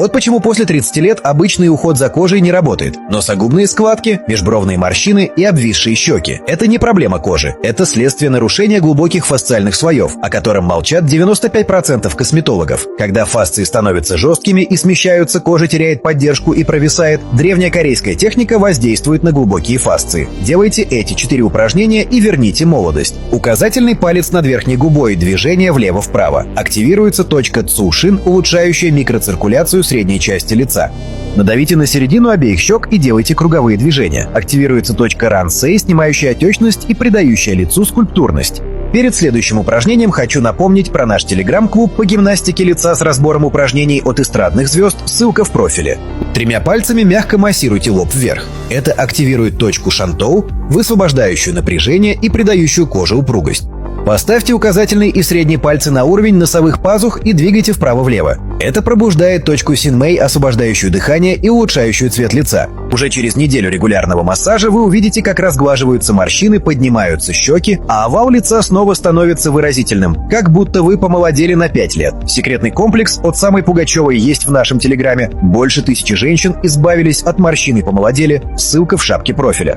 Вот почему после 30 лет обычный уход за кожей не работает. Носогубные складки, межбровные морщины и обвисшие щеки – это не проблема кожи. Это следствие нарушения глубоких фасциальных слоев, о котором молчат 95% косметологов. Когда фасции становятся жесткими и смещаются, кожа теряет поддержку и провисает. Древняя корейская техника воздействует на глубокие фасции. Делайте эти 4 упражнения и верните молодость. Указательный палец над верхней губой, движение влево-вправо. Активируется точка Цушин, улучшающая микроциркуляцию средней части лица. Надавите на середину обеих щек и делайте круговые движения. Активируется точка Рансей, снимающая отечность и придающая лицу скульптурность. Перед следующим упражнением хочу напомнить про наш телеграм-клуб по гимнастике лица с разбором упражнений от эстрадных звезд, ссылка в профиле. 3 пальцами мягко массируйте лоб вверх. Это активирует точку Шантоу, высвобождающую напряжение и придающую коже упругость. Поставьте указательный и средний пальцы на уровень носовых пазух и двигайте вправо-влево. Это пробуждает точку Синмэй, освобождающую дыхание и улучшающую цвет лица. Уже через неделю регулярного массажа вы увидите, как разглаживаются морщины, поднимаются щеки, а овал лица снова становится выразительным, как будто вы помолодели на 5 лет. Секретный комплекс от самой Пугачевой есть в нашем телеграме. Больше 1000 женщин избавились от морщин и помолодели. Ссылка в шапке профиля.